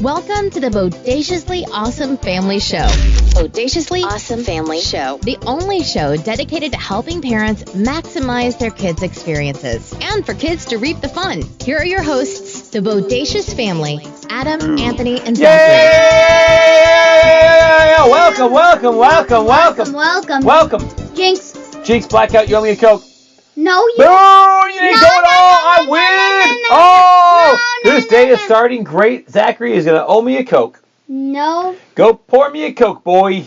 Welcome to the Bodaciously Awesome Family Show. Bodaciously Awesome Family Show. The only show dedicated to helping parents maximize their kids' experiences and for kids to reap the fun. Here are your hosts, the Bodacious family, Adam, Anthony, and Zachary. Yeah! Welcome. Jinx, blackout, you owe me a Coke. No, you. No, you didn't go at all. I win. This day is starting great. Zachary is going to owe me a Coke. No. Go pour me a Coke, boy.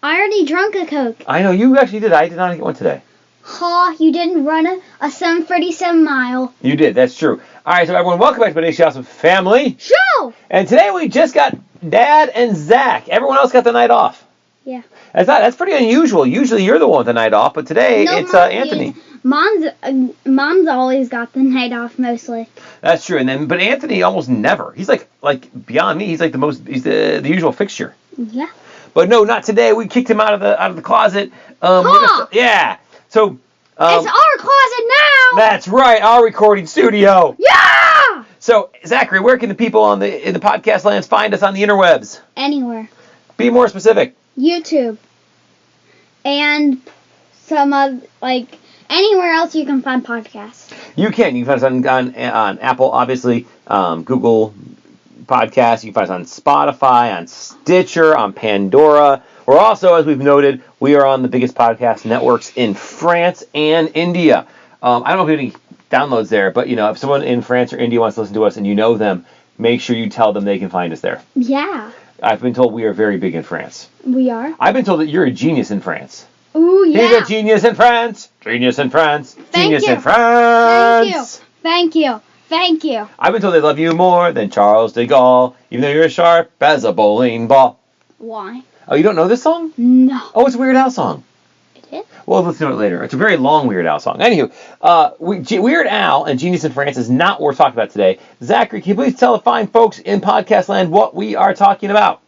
I already drunk a Coke. I know, you actually did. I did not get one today. Ha, you didn't run a 737 mile. You did, that's true. All right, so everyone, welcome back to Bodaciously Awesome Family Show. And today we just got Dad and Zach. Everyone else got the night off. Yeah. That's pretty unusual. Usually you're the one with the night off, but today it's Anthony. Mom's always got the night off mostly. That's true, but Anthony almost never. He's like beyond me. He's like he's the usual fixture. Yeah. But no, not today. We kicked him out of the closet. Yeah. So it's our closet now. That's right, our recording studio. Yeah. So Zachary, where can the people in the podcast lands find us on the interwebs? Anywhere. Be more specific. YouTube. And some anywhere else you can find podcasts. You can find us on Apple, obviously, Google Podcasts. You can find us on Spotify, on Stitcher, on Pandora. We're also, as we've noted, we are on the biggest podcast networks in France and India. I don't know if we have any downloads there, but if someone in France or India wants to listen to us and you know them, make sure you tell them they can find us there. Yeah. I've been told we are very big in France. We are? I've been told that you're a genius in France. Ooh, yeah. He's a genius in France. Genius in France. Thank you. In France. Thank you. I've been told they love you more than Charles de Gaulle, even though you're as sharp as a bowling ball. Why? Oh, you don't know this song? No. Oh, it's a Weird Al song. It is? Well, let's do it later. It's a very long Weird Al song. Anywho, Weird Al and Genius in France is not what we're talking about today. Zachary, can you please tell the fine folks in podcast land what we are talking about?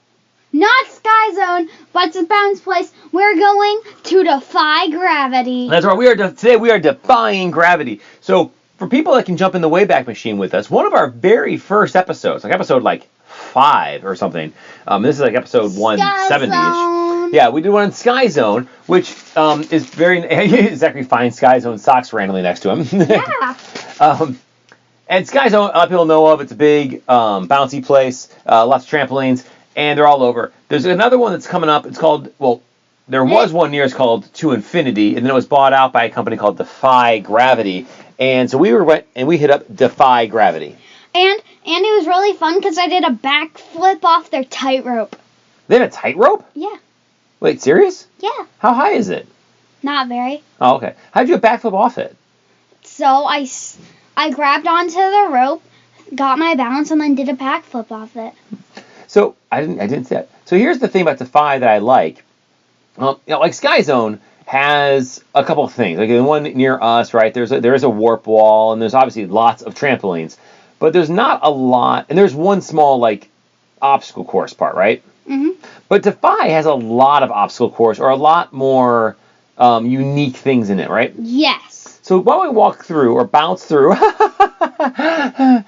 Not Sky Zone, but it's a bounce place. We're going to defy gravity. That's right. Today we are defying gravity. So for people that can jump in the Wayback Machine with us, one of our very first episodes, like episode 5 or something. This is like episode 170-ish. Yeah, we did one on Sky Zone, which is very... Zachary finds Sky Zone socks randomly next to him. Yeah. And Sky Zone, a lot of people know of. It's a big bouncy place, lots of trampolines, and they're all over. There's another one that's coming up. It's called... Well, there was one near. It's called To Infinity, and then it was bought out by a company called Defy Gravity. And so we hit up Defy Gravity. And it was really fun because I did a backflip off their tightrope. They had a tightrope? Yeah. Wait, serious? Yeah. How high is it? Not very. Oh, okay. How'd you backflip off it? So I grabbed onto the rope, got my balance, and then did a backflip off it. So I didn't see that. So here's the thing about Defy that I like. Like Sky Zone has a couple of things. Like the one near us, right? There is a warp wall, and there's obviously lots of trampolines, but there's not a lot. And there's one small obstacle course part, right? Mm-hmm. But Defy has a lot of obstacle course or a lot more unique things in it, right? Yes. So why don't we walk through or bounce through? That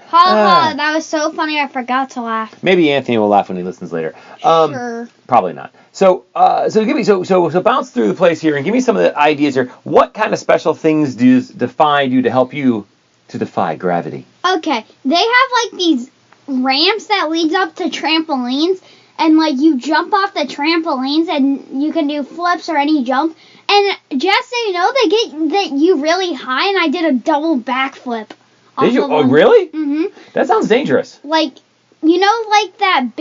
was so funny I forgot to laugh. Maybe Anthony will laugh when he listens later. Sure. Probably not. So bounce through the place here and give me some of the ideas here. What kind of special things does Defy do to help you to defy gravity? Okay, they have these ramps that leads up to trampolines, and you jump off the trampolines and you can do flips or any jump. And just so you know, they get you really high, and I did a double backflip. Did you? Oh, really? Mm-hmm. That sounds dangerous. That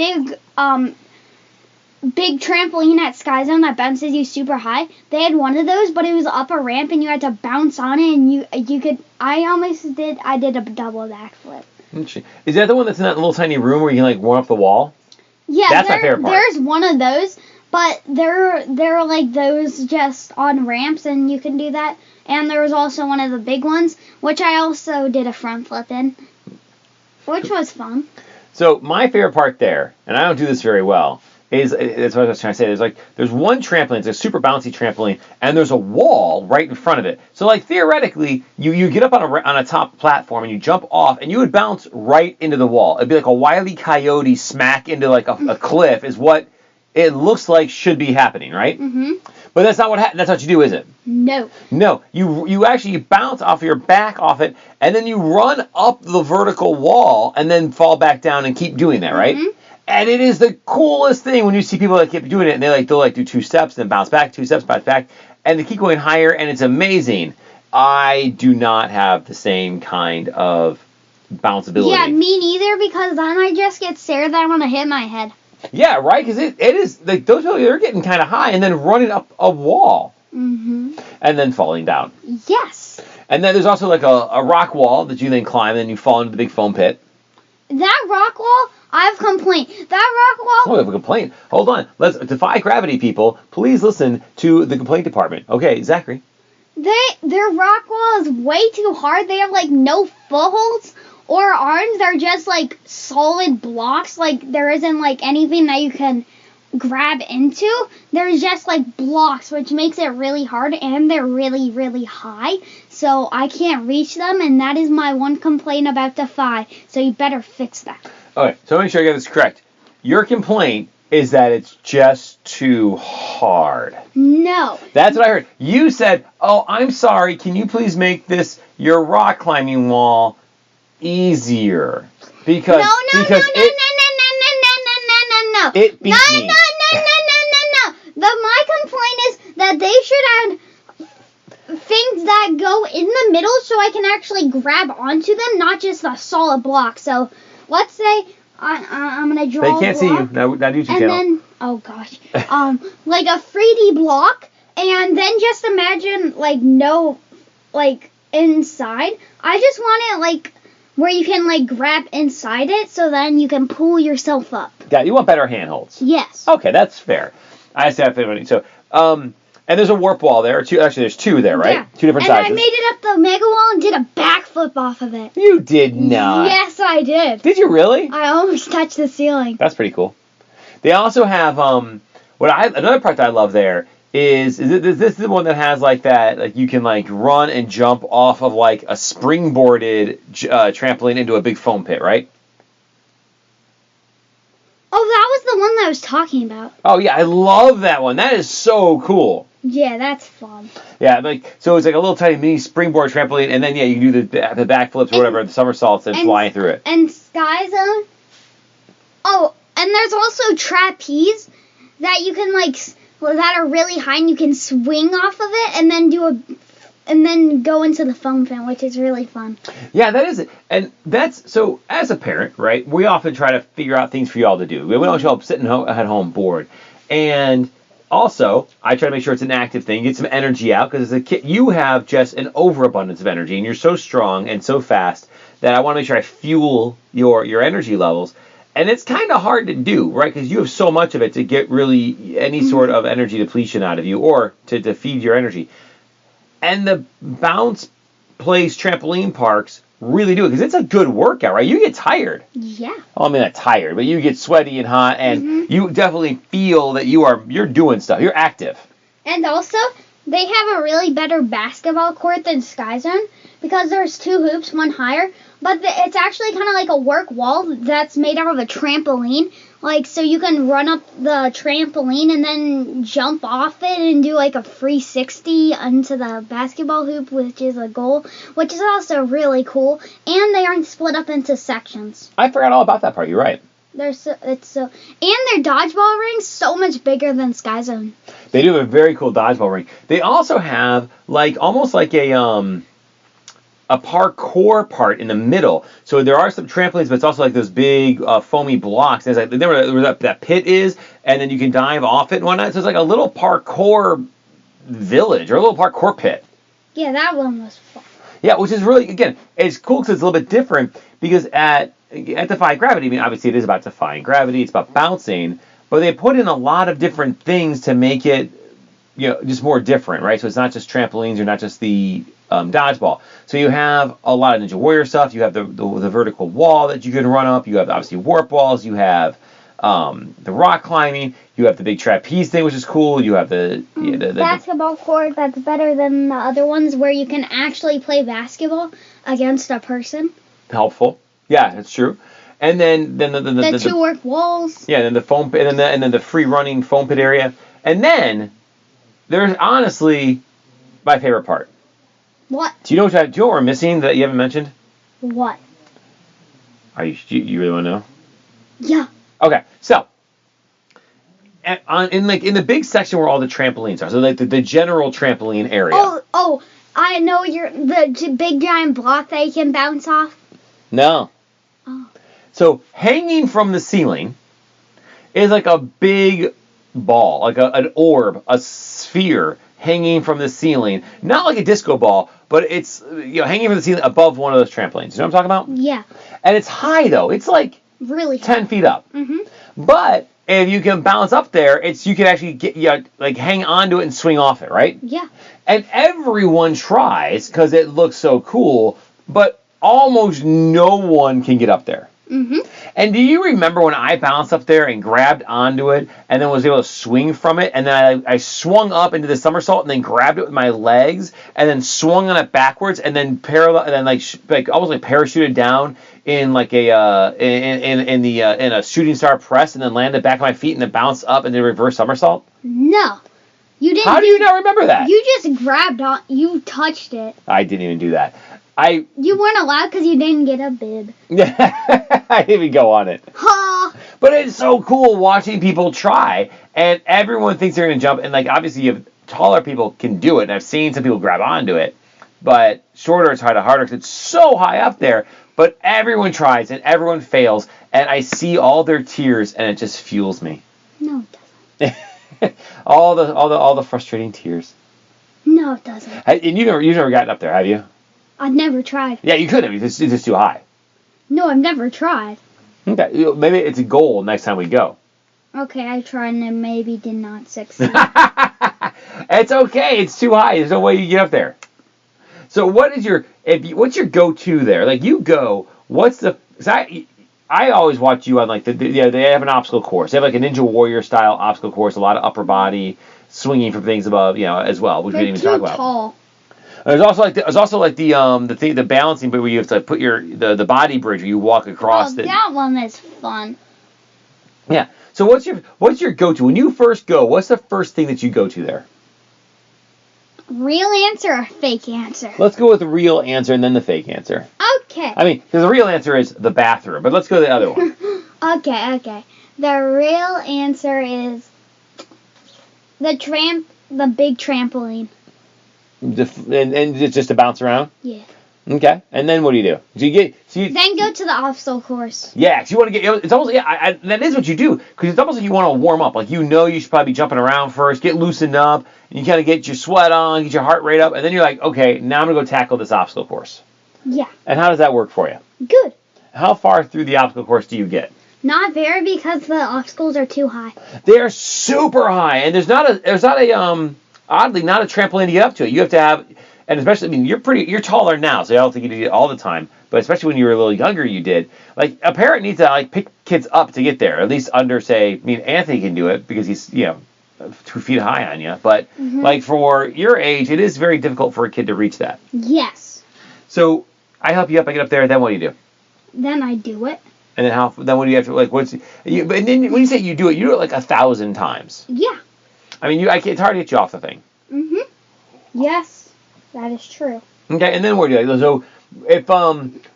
big trampoline at Sky Zone that bounces you super high. They had one of those, but it was up a ramp, and you had to bounce on it, and you could. I did a double backflip. Is that the one that's in that little tiny room where you can warm up the wall? Yeah, that's my favorite part. There's one of those, but they're those just on ramps, and you can do that. And there was also one of the big ones, which I also did a front flip in, which was fun. So my favorite part there, and I don't do this very well, that's what I was trying to say. There's one trampoline, it's a super bouncy trampoline, and there's a wall right in front of it. So like theoretically, you get up on a top platform and you jump off, and you would bounce right into the wall. It'd be like a Wile E. Coyote smack into like a cliff is what it looks like should be happening, right? Mm-hmm. But that's not that's what you do, is it? No. No, you actually bounce off your back off it, and then you run up the vertical wall, and then fall back down and keep doing that, right? Mm-hmm. And it is the coolest thing when you see people that keep doing it, and they'll do 2 steps, then bounce back, 2 steps, bounce back, and they keep going higher, and it's amazing. I do not have the same kind of bounceability. Yeah, me neither, because then I just get scared that I'm gonna hit my head. Yeah, right, because it is like those people, they're getting kind of high and then running up a wall. Mm-hmm. And then falling down. Yes. And then there's also like a rock wall that you then climb, and then you fall into the big foam pit. That rock wall, I have a complaint. That rock wall. Oh, we have a complaint. Hold on. Let's Defy Gravity, people. Please listen to the complaint department. Okay, Zachary. Their rock wall is way too hard. They have like no footholds or arms. They're just like solid blocks. Like there isn't like anything that you can grab into. There's just like blocks, which makes it really hard, and they're really, really high. So I can't reach them, and that is my one complaint about Defy. So you better fix that. Okay, so make sure I get this correct. Your complaint is that it's just too hard. No. That's what I heard. You said, "Oh, I'm sorry. Can you please make your rock climbing wall easier?" Because No. It beat me. No. My complaint is that they should add things that go in the middle so I can actually grab onto them, not just a solid block. So let's say I'm gonna draw. They can't see you. Now YouTube channel. And then, oh gosh, like a 3D block, and then just imagine inside. I just want it like where you can like grab inside it, so then you can pull yourself up. Yeah, you want better handholds. Yes. Okay, that's fair. I see how to so and there's a warp wall there. There's 2 there, right? Yeah. 2 different sizes. And I made it up the mega wall and did a backflip off of it. You did not. Yes, I did. Did you really? I almost touched the ceiling. That's pretty cool. They also have another part that I love there is this is the one that has like that, like you can like run and jump off of like a springboarded trampoline into a big foam pit, right? Oh, that was the one that I was talking about. Oh yeah, I love that one. That is so cool. Yeah, that's fun. Yeah, so it's like a little tiny mini springboard trampoline, and then you can do the backflips or whatever, the somersaults, and flying through it. And Sky Zone. Oh, and there's also trapeze that you can that are really high, and you can swing off of it, and then go into the foam fan, which is really fun. Yeah, that is it. And that's, so as a parent, right, we often try to figure out things for y'all to do. We don't show up sitting at home bored. And also, I try to make sure it's an active thing, get some energy out, because as a kid, you have just an overabundance of energy, and you're so strong and so fast that I want to make sure I fuel your energy levels. And it's kind of hard to do, right, because you have so much of it to get really any sort of energy depletion out of you, or to feed your energy. And the bounce place trampoline parks really do it, because it's a good workout, right? You get tired. Yeah. Well, I mean, not tired, but you get sweaty and hot, and you definitely feel that you're doing stuff. You're active. And also, they have a really better basketball court than Sky Zone, because there's 2 hoops, one higher, but it's actually kind of like a work wall that's made out of a trampoline. Like, so you can run up the trampoline and then jump off it and do like a 360 into the basketball hoop, which is a goal, which is also really cool. And they aren't split up into sections. I forgot all about that part. You're right. And their dodgeball ring's so much bigger than Sky Zone. They do have a very cool dodgeball ring. They also have almost like a parkour part in the middle. So there are some trampolines, but it's also like those big foamy blocks. There's like where that pit is, and then you can dive off it and whatnot. So it's like a little parkour village or a little parkour pit. Yeah, that one was fun. Yeah, which is really, again, it's cool because it's a little bit different, because at Defy Gravity, I mean, obviously it is about defying gravity, it's about bouncing, but they put in a lot of different things to make it, just more different, right? So it's not just trampolines, or not just the dodgeball. So you have a lot of Ninja Warrior stuff. You have the vertical wall that you can run up. You have obviously warp walls. You have the rock climbing. You have the big trapeze thing, which is cool. You have the basketball court that's better than the other ones where you can actually play basketball against a person. Helpful. Yeah, that's true. And then the two work walls. Yeah, and then the foam pit, and then the free running foam pit area. And then there's honestly my favorite part. What? Do you know what we're missing that you haven't mentioned? What? Are you really want to know? Yeah. Okay, so in the big section where all the trampolines are, so like the general trampoline area. Oh, I know the big giant block that you can bounce off. No. Oh. So hanging from the ceiling is like a big ball, like an orb, a sphere hanging from the ceiling. Not like a disco ball, but it's hanging from the ceiling above one of those trampolines. You know what I'm talking about? Yeah. And it's high though. It's like really 10 feet up. Mm-hmm. But if you can bounce up there, you can actually hang onto it and swing off it, right? Yeah. And everyone tries because it looks so cool, but almost no one can get up there. Mm-hmm. And do you remember when I bounced up there and grabbed onto it and then was able to swing from it, and then I swung up into the somersault and then grabbed it with my legs and then swung on it backwards and then parallel and then like almost like parachuted down in like in a shooting star press and then landed back on my feet and then bounced up and then reverse somersault? No. You didn't. How do you not remember that? You just grabbed on. You touched it. I didn't even do that. You weren't allowed because you didn't get a bib. I didn't even go on it. Ha! But it's so cool watching people try, and everyone thinks they're going to jump, and like obviously you have taller people can do it, and I've seen some people grab onto it, but shorter it's harder because it's so high up there, but everyone tries, and everyone fails, and I see all their tears, and it just fuels me. No, it doesn't. all the frustrating tears. No, it doesn't. And you've never gotten up there, have you? I've never tried. Yeah, you could have. It's just too high. No, I've never tried. Okay, maybe it's a goal next time we go. Okay, I tried and I maybe did not succeed. It's okay. It's too high. There's no way you get up there. So what's your go-to there? Like you go. What's the? I always watch you on like they have an obstacle course. They have like a Ninja Warrior style obstacle course. A lot of upper body swinging from things above, as well, which we didn't even talk about. Tall. There's also the balancing bit where you have to put the body bridge where you walk across. That one is fun. Yeah. So what's your go-to when you first go? What's the first thing that you go to there? Real answer or fake answer? Let's go with the real answer and then the fake answer. Okay. I mean, because the real answer is the bathroom, but let's go to the other one. Okay. The real answer is the big trampoline. And it's just to bounce around? Yeah. Okay. And then what do? Then go to the obstacle course. Yeah, because you want to get, it's almost, that is what you do, because it's almost like you want to warm up. Like, you should probably be jumping around first, get loosened up, and you kind of get your sweat on, get your heart rate up, and then you're like, okay, now I'm going to go tackle this obstacle course. Yeah. And how does that work for you? Good. How far through the obstacle course do you get? Not very, because the obstacles are too high. They're super high, and there's not a oddly not a trampoline to get up to it. You have to have, and especially, I mean, you're taller now, so I don't think you do it all the time, but especially when you were a little younger, you did. Like, a parent needs to pick kids up to get there, at least under, say, I mean, Anthony can do it because he's 2 feet high on you, but like for your age, it is very difficult for a kid to reach that. Yes. So I help you up, I get up there, then what do you do? Then I do it. And then what do you have to, and then when you say you do it like 1,000 times. Yeah. I mean, it's hard to get you off the thing. Yes, that is true. Okay, and then where do you go? So, if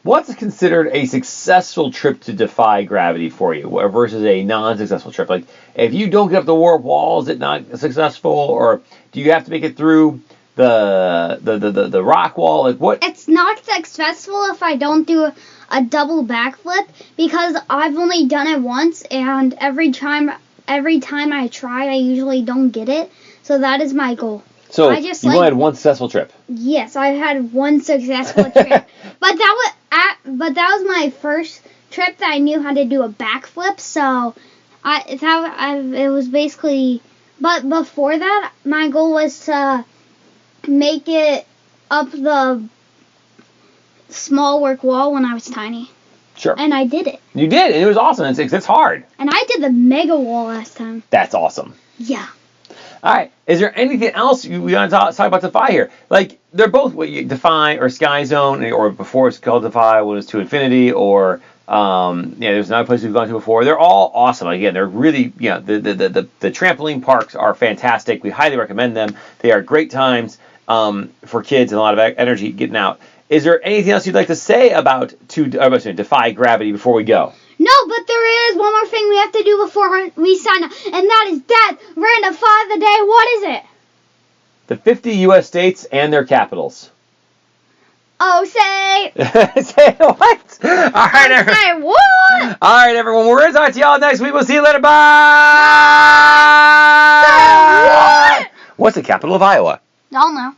what's considered a successful trip to Defy Gravity for you versus a non-successful trip? Like, if you don't get up the warp wall, is it not successful, or do you have to make it through the rock wall? Like, what? It's not successful if I don't do a double backflip, because I've only done it once, and every time I try, I usually don't get it. So that is my goal. So you've only had one successful trip. Yes, I've had one successful trip, but that was my first trip that I knew how to do a backflip. So it was basically. But before that, my goal was to make it up the small work wall when I was tiny. Sure. And I did it. You did, and it was awesome. It's hard. And I did the mega wall last time. That's awesome. Yeah. All right. Is there anything else we want to talk about Defy here? Like, they're both Defy or Sky Zone, or before it's called Defy, when it's to Infinity, or there's another place we've gone to before. They're all awesome. Again, they're really, the trampoline parks are fantastic. We highly recommend them. They are great times for kids and a lot of energy getting out. Is there anything else you'd like to say about Defy Gravity before we go? No, but there is one more thing we have to do before we sign up, and that is Dad, random 5 of the day. What is it? The 50 U.S. states and their capitals. Oh, say. Say what? All right, everyone. Say what? All right, everyone. We're going to talk to y'all next week. We'll see you later. Bye. Say what? What's the capital of Iowa? Don't know.